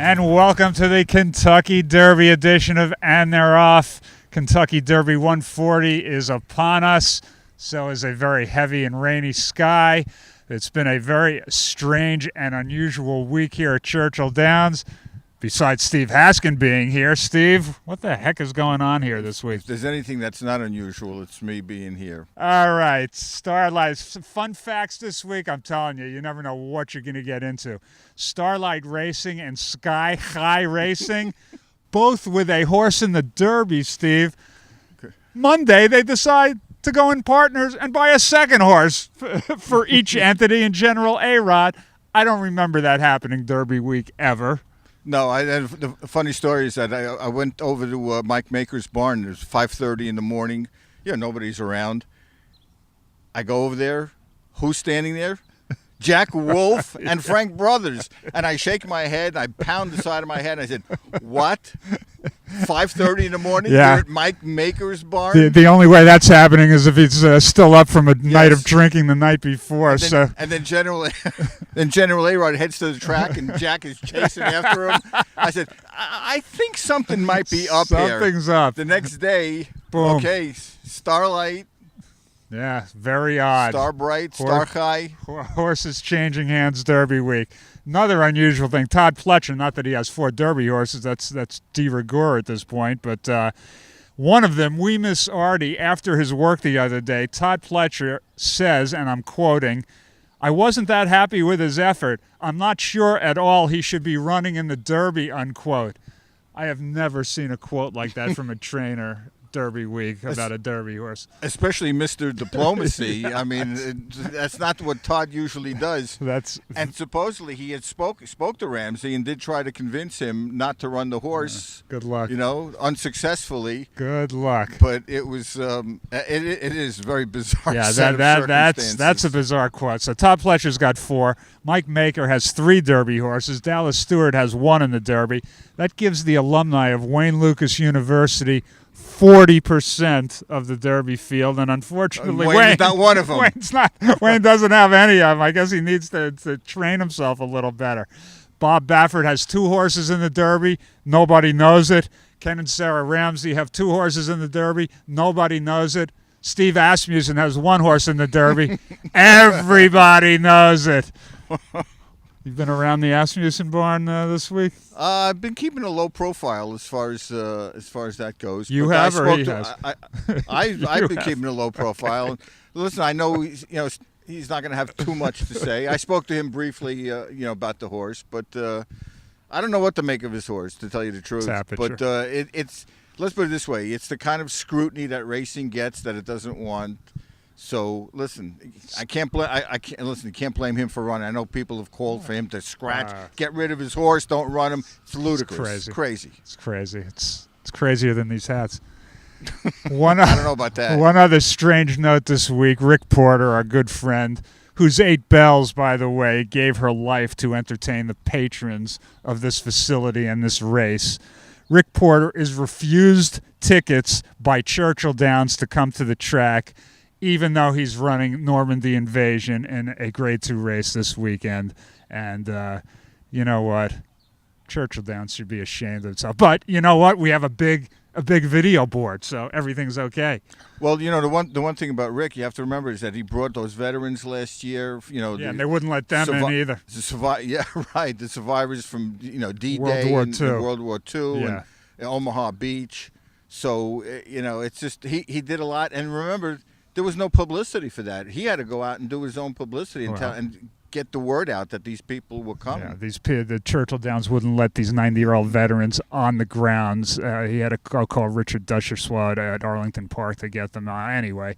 And welcome to the Kentucky Derby edition of And They're Off. Kentucky Derby 140 is upon us. So is a very heavy and rainy sky. It's been a very strange and unusual week here at Churchill Downs. Besides Steve Haskin being here, Steve, what the heck is going on here this week? If there's anything that's not unusual, it's me being here. All right, Starlight. Some fun facts this week. I'm telling you, you never know what you're going to get into. Starlight Racing and Sky High Racing, both with a horse in the Derby, Steve. Okay. Monday, they decide to go in partners and buy a second horse for each entity in General A-Rod. I don't remember that happening Derby week ever. No, the funny story is that I went over to Mike Maker's barn. It was 5:30 in the morning. Yeah, nobody's around. I go over there. Who's standing there? Jack Wolf and Frank Brothers. And I shake my head. I pound the side of my head. And I said, what? 5:30 in the morning? Yeah. You're at Mike Maker's barn? The only way that's happening is if he's still up from a night of drinking the night before. And then General A-Rod heads to the track, and Jack is chasing after him. I said, I think something might be up here. Something's up. The next day, Boom. Okay, Starlight. Yeah, very odd. Star Bright, Star High. Horses changing hands Derby week. Another unusual thing, Todd Pletcher, not that he has 4 Derby horses, that's de rigueur at this point, but one of them, We Miss Artie, after his work the other day, Todd Pletcher says, and I'm quoting, "I wasn't that happy with his effort. I'm not sure at all he should be running in the Derby," unquote. I have never seen a quote like that from a trainer Derby week about a Derby horse. Especially Mr. Diplomacy. I mean, that's not what Todd usually does. And supposedly he had spoke to Ramsey and did try to convince him not to run the horse. Good luck. You know, unsuccessfully. Good luck. But it was it is very bizarre. Yeah, set of circumstances. that's a bizarre quote. So Todd Pletcher's got 4. Mike Maker has 3 Derby horses. Dallas Stewart has 1 in the Derby. That gives the alumni of Wayne Lucas University 40% of the Derby field, and unfortunately, Wayne's not one of them. Wayne doesn't have any of them. I guess he needs to train himself a little better. Bob Baffert has 2 horses in the Derby. Nobody knows it. Ken and Sarah Ramsey have 2 horses in the Derby. Nobody knows it. Steve Asmussen has 1 horse in the Derby. Everybody knows it. You've been around the Asmussen barn this week? I've been keeping a low profile as far as that goes. You have, or he has? I've been keeping a low profile. Listen, I know he's not going to have too much to say. I spoke to him briefly, about the horse, but I don't know what to make of his horse, to tell you the truth. But it's let's put it this way: it's the kind of scrutiny that racing gets that it doesn't want. So listen, I can't blame. You can't blame him for running. I know people have called for him to scratch, get rid of his horse, don't run him. It's ludicrous. It's crazy. It's crazy. It's crazier than these hats. I don't know about that. One other strange note this week: Rick Porter, our good friend, whose 8 bells, by the way, gave her life to entertain the patrons of this facility and this race. Rick Porter is refused tickets by Churchill Downs to come to the track, even though he's running Normandy Invasion in a Grade 2 race this weekend. And you know what? Churchill Downs should be ashamed of itself. But you know what? We have a big video board, so everything's okay. Well, the one thing about Rick you have to remember is that he brought those veterans last year. And they wouldn't let them in either. The survivors from D-Day and World War II and Omaha Beach. So it's just he did a lot. And remember, there was no publicity for that. He had to go out and do his own publicity and get the word out that these people were coming. Yeah, the Churchill Downs wouldn't let these 90-year-old veterans on the grounds. He had to call Richard Dusherswad at Arlington Park to get them. Anyway,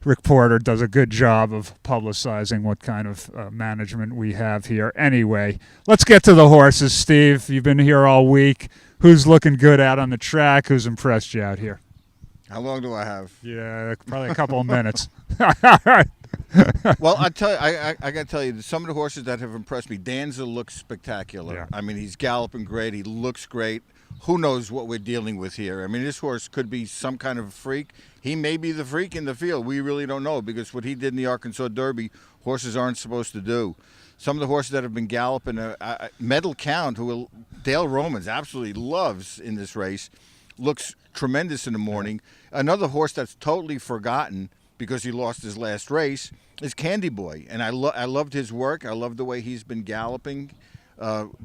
Rick Porter does a good job of publicizing what kind of management we have here. Anyway, let's get to the horses, Steve. You've been here all week. Who's looking good out on the track? Who's impressed you out here? How long do I have? Yeah, probably a couple of minutes. Well, I got to tell you, some of the horses that have impressed me, Danza looks spectacular. Yeah. I mean, he's galloping great. He looks great. Who knows what we're dealing with here? I mean, this horse could be some kind of freak. He may be the freak in the field. We really don't know, because what he did in the Arkansas Derby, horses aren't supposed to do. some of the horses that have been galloping Medal Count, who Dale Romans absolutely loves in this race, looks tremendous in the morning. Another horse that's totally forgotten because he lost his last race is Candy Boy, and I loved his work. I loved the way he's been galloping.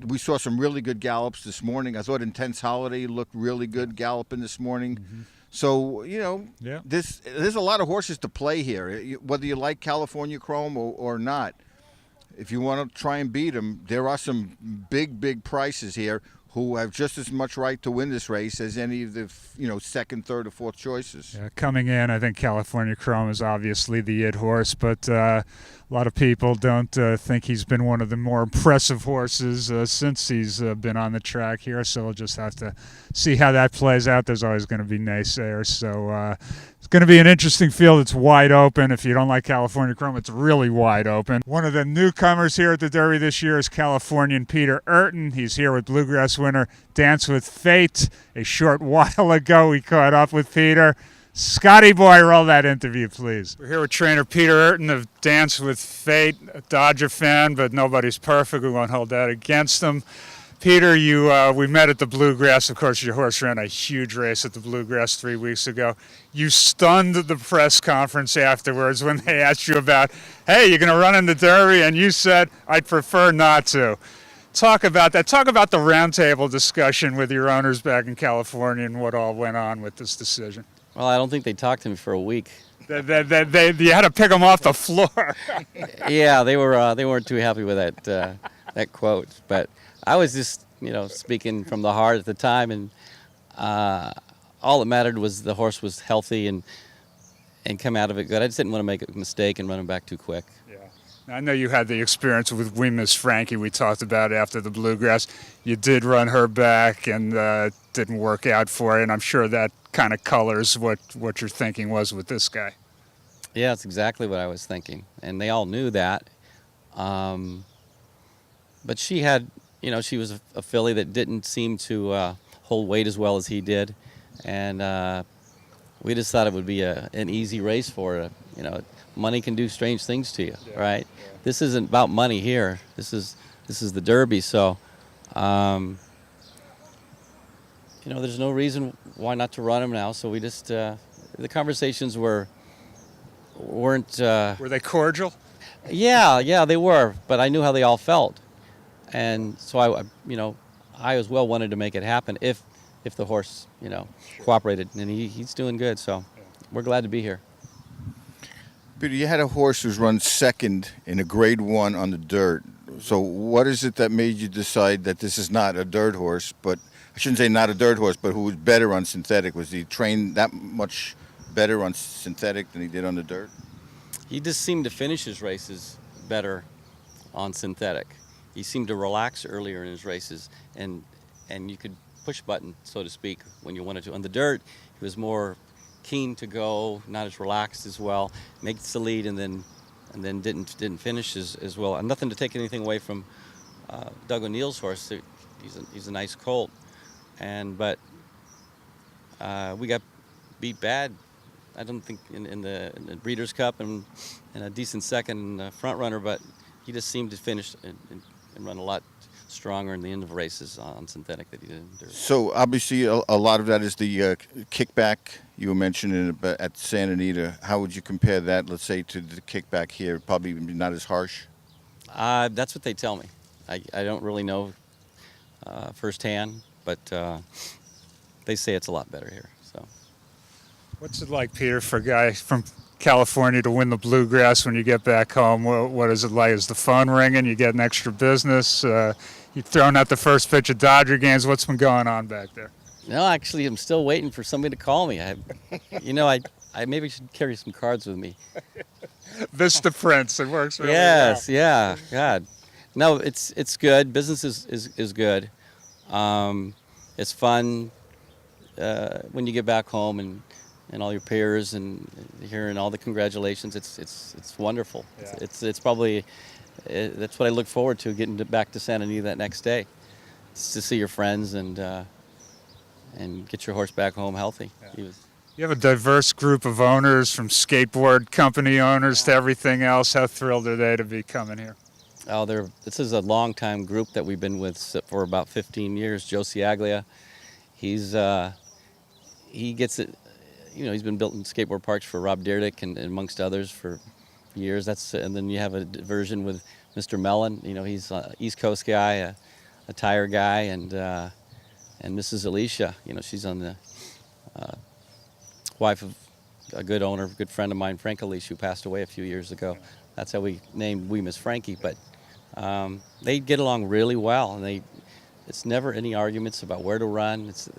We saw some really good gallops this morning. I thought Intense Holiday looked really good galloping this morning. Mm-hmm. So, there's a lot of horses to play here. Whether you like California Chrome or not, if you want to try and beat them, there are some big prices here who have just as much right to win this race as any of the second, third, or fourth choices. Yeah, coming in, I think California Chrome is obviously the it horse, but a lot of people don't think he's been one of the more impressive horses since he's been on the track here, so we'll just have to see how that plays out. There's always going to be naysayers, so it's going to be an interesting field. It's wide open. If you don't like California Chrome, it's really wide open. One of the newcomers here at the Derby this year is Californian Peter Eurton. He's here with Bluegrass winner Dance with Fate. A short while ago, we caught up with Peter. Scotty boy, roll that interview, please. We're here with trainer Peter Eurton of Dance with Fate, a Dodger fan, but nobody's perfect. We won't hold that against him. Peter, we met at the Bluegrass. Of course, your horse ran a huge race at the Bluegrass 3 weeks ago. You stunned the press conference afterwards when they asked you about, hey, you're going to run in the Derby, and you said, I'd prefer not to. Talk about that. Talk about the roundtable discussion with your owners back in California and what all went on with this decision. Well, I don't think they talked to me for a week. You had to pick them off the floor. Yeah, they weren't too happy with that quote. But I was just speaking from the heart at the time, and all that mattered was the horse was healthy and come out of it good. I just didn't want to make a mistake and run him back too quick. Yeah. I know you had the experience with We Miss Frankie we talked about after the Bluegrass. You did run her back and didn't work out for you, and I'm sure that kind of colors what your thinking was with this guy. Yeah, that's exactly what I was thinking, and they all knew that. But she had, she was a filly that didn't seem to hold weight as well as he did, and we just thought it would be an easy race for her. Money can do strange things to you, right? Yeah. This isn't about money here. This is the Derby, so there's no reason why not to run him now. So we just the conversations weren't. Were they cordial? Yeah, they were. But I knew how they all felt, and so I as well wanted to make it happen if the horse cooperated, and he's doing good. So we're glad to be here. Peter, you had a horse who's run second in a Grade 1 on the dirt. So what is it that made you decide that this is not a dirt horse, but I shouldn't say not a dirt horse, but who was better on synthetic? Was he trained that much better on synthetic than he did on the dirt? He just seemed to finish his races better on synthetic. He seemed to relax earlier in his races, and you could push button, so to speak, when you wanted to. On the dirt, he was more keen to go, not as relaxed as well, makes the lead, and then didn't finish as well. And nothing to take anything away from Doug O'Neill's horse. He's a nice colt, but we got beat bad. I don't think in the Breeders' Cup and a decent second front runner, but he just seemed to finish and run a lot stronger in the end of races on synthetic that he did in dirt. So obviously a lot of that is the kickback you were mentioning at Santa Anita. How would you compare that, let's say, to the kickback here? Probably not as harsh? That's what they tell me. I don't really know firsthand, but they say it's a lot better here. So, what's it like, Peter, for a guy from California to win the Bluegrass when you get back home? What is it like? Is the phone ringing? You get an extra business? You've thrown out the first pitch of Dodger games. What's been going on back there? No, actually, I'm still waiting for somebody to call me. I maybe should carry some cards with me. Vista Prince, it works really yes, well. Yeah, God. No, it's good. Business is good. It's fun when you get back home and all your peers and hearing all the congratulations. It's wonderful. Yeah. It's probably that's what I look forward to, getting back to Santa Anita that next day. It's to see your friends and get your horse back home healthy. Yeah. You have a diverse group of owners, from skateboard company owners to everything else. How thrilled are they to be coming here? Oh, this is a long-time group that we've been with for about 15 years. Joe Ciaglia, he gets it. He's been building skateboard parks for Rob Dyrdek and amongst others for years. And then you have a diversion with Mr. Mellon. He's an East Coast guy, a tire guy, and Mrs. Alicia. She's on the wife of a good owner, a good friend of mine, Frank Alicia, who passed away a few years ago. That's how we named We Miss Frankie. But they get along really well, and it's never any arguments about where to run. It's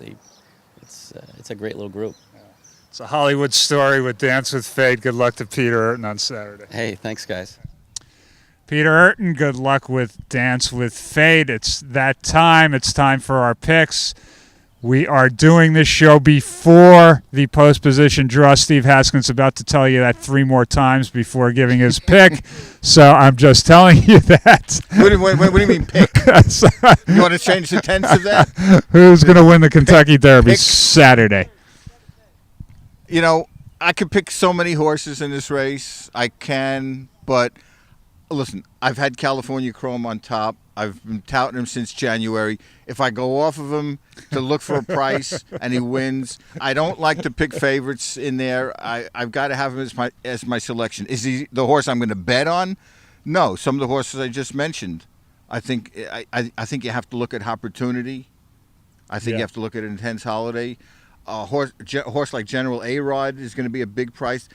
a great little group. It's a Hollywood story with Dance with Fate. Good luck to Peter Eurton on Saturday. Hey, thanks, guys. Peter Eurton, good luck with Dance with Fate. It's that time. It's time for our picks. We are doing this show before the post-position draw. Steve Haskin's about to tell you that 3 more times before giving his pick. So I'm just telling you that. What do you mean pick? You want to change the tense of that? Who's going to win the Kentucky Derby Saturday? I could pick so many horses in this race. I can, but listen, I've had California Chrome on top. I've been touting him since January. If I go off of him to look for a price and he wins, I don't like to pick favorites in there. I've got to have him as my selection. Is he the horse I'm going to bet on? No. Some of the horses I just mentioned. I think you have to look at opportunity. I think you have to look at Intense Holiday. A horse like General A-Rod is going to be a big price.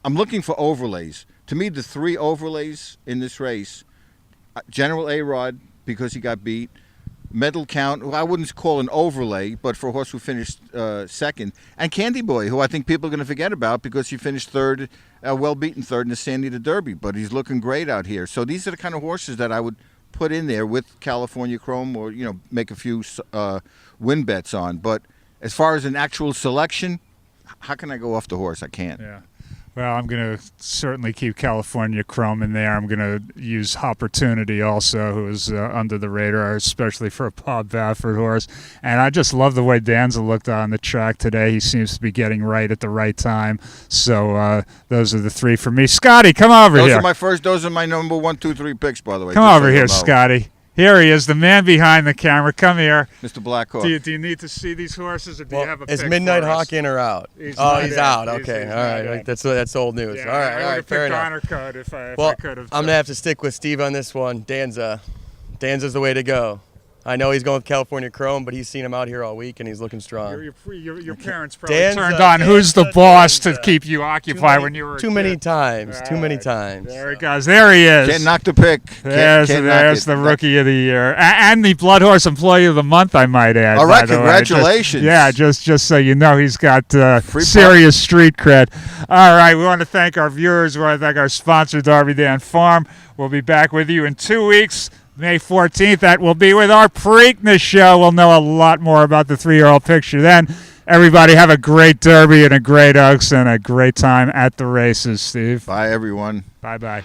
I'm looking for overlays. To me, the 3 overlays in this race, General A-Rod, because he got beat, Medal Count, who I wouldn't call an overlay, but for a horse who finished second, and Candy Boy, who I think people are going to forget about because he finished third, well-beaten third in the San Diego Derby, but he's looking great out here. So these are the kind of horses that I would put in there with California Chrome or, make a few win bets on. But as far as an actual selection, how can I go off the horse? I can't. Yeah. Well, I'm going to certainly keep California Chrome in there. I'm going to use Opportunity also, who is under the radar, especially for a Bob Baffert horse. And I just love the way Danza looked on the track today. He seems to be getting right at the right time. So those are the 3 for me. Scotty, come over here. Those are my number 1, 2, 3 picks, by the way. Come over here, Scotty. Here he is, the man behind the camera. Come here. Mr. Blackhawk. Do you need to see these horses, or do you have a pick Is Midnight for us? Hawk in or out? He's out. He's Okay, all right. That's old news. Yeah, all right, fair enough. Honor code if I could have. I'm going to have to stick with Steve on this one. Danza's the way to go. I know he's going with California Chrome, but he's seen him out here all week, and he's looking strong. Your parents probably Danza, turned on Who's the Boss to keep you occupied when you were too many times. There he goes. There he is. Can't knock the pick. There's the Rookie of the Year. And the Blood Horse Employee of the Month, I might add. All right, congratulations. Just so you know, he's got serious street cred. All right, we want to thank our viewers. We want to thank our sponsor, Darby Dan Farm. We'll be back with you in 2 weeks. May 14th, that will be with our Preakness show. We'll know a lot more about the 3-year-old picture then. Everybody have a great Derby and a great Oaks and a great time at the races, Steve. Bye, everyone. Bye-bye.